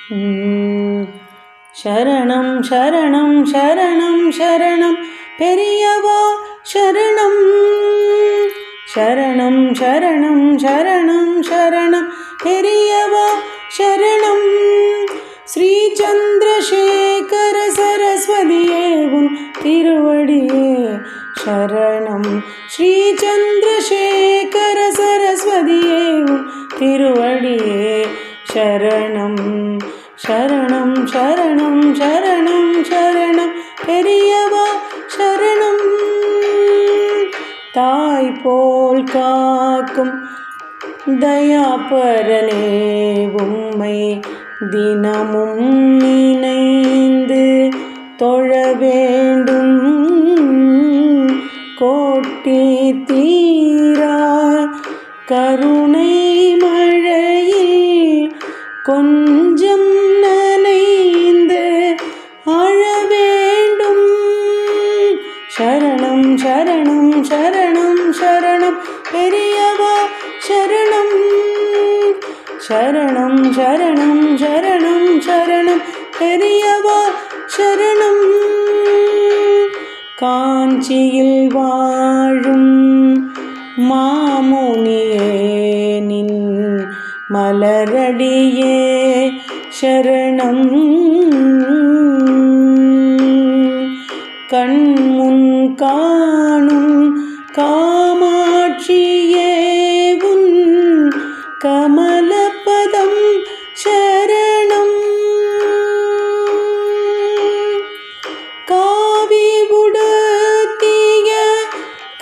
சரணம் சரணம் சரணம் சரணம் பெரியவா சரணம். சரணம் சரணம் சரணம் சரணம் பெரியவா சரணம். ஸ்ரீ சந்திரசேகர சரஸ்வதியே உன் திருவடியே சரணம். ஸ்ரீ சந்திரசேகர சரஸ்வதியே உன் திருவடியே சரணம். சரணம் சரணம் சரணம் சரணம் பெரியவா சரணம். தாய் போல் காக்கும் தயாபரனே உம்மை தினமும் நினைந்து தொழ வேண்டும். கோட்டி தீரா கருணை மழையில் கொஞ்சம் நனைந்து அழ வேண்டும். சரணம் சரணம் சரணம் சரணம் பெரியவா சரணம். சரணம் சரணம் சரணம் சரணம் பெரியவா சரணம். காஞ்சியில் வாழும் மாமுனியே நின் மலரடியே சரணம். கண்முன் காணும் காமாட்சியே உன் கமலபதம் சரணம். காவி உடுத்திய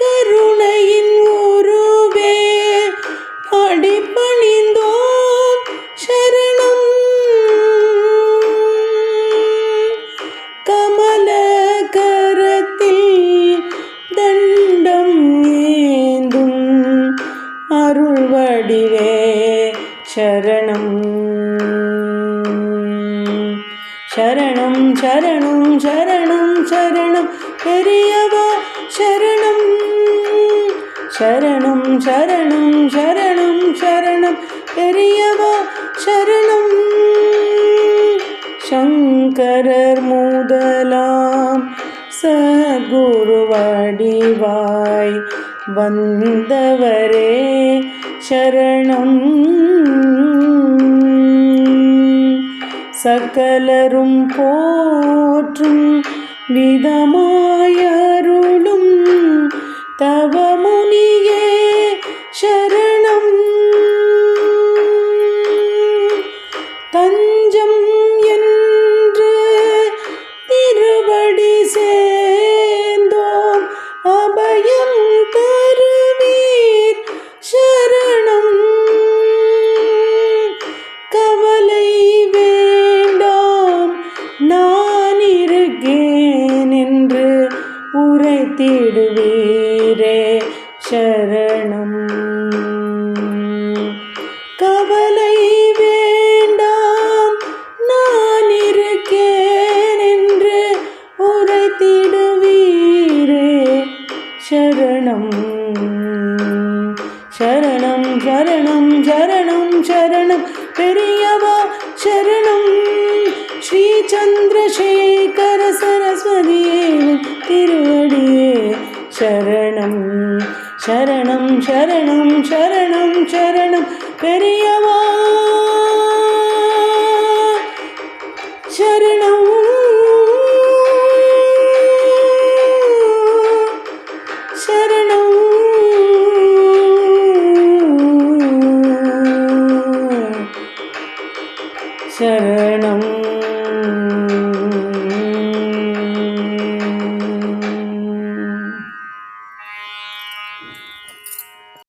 கருணையின் உருவே அடிபணிந்தோம் சரணம். கமல கரத்தில் தண்டம் ஏந்தும் அருள் வடிவே சரணம். சரணம் சரணம் சரணம் சரணம் பெரியவா சரணம். சரணம் சரணம் சரணம் சரணம் பெரியவா சரணம். சங்கரர் முதலாம் சத்குரு வடிவாய் வந்தவரே சரணம். சகலரும் போற்றும் விதமாயருளும் தவமுனியே சரணம். தஞ்சம் என்று திருவடி சேர்ந்தோம் அபயம் தருவீர் சரணம். கவலை வேண்டாம் நான் இருக்கேன் என்று உரைத்திடுவீரே சரணம். கவலை வேண்டாம் நான் இருக்கேன் என்று உரைத்திடுவீரே சரணம். சரணம் சரணம் சரணம் சரணம் பெரியவா சரணம். ஸ்ரீ சந்திரசேகர சரஸ்வதியே திருவடியே சரணம். சரணம் சரணம் சரணம் சரணம் பெரியவா சரணம். சரணம் சரணம்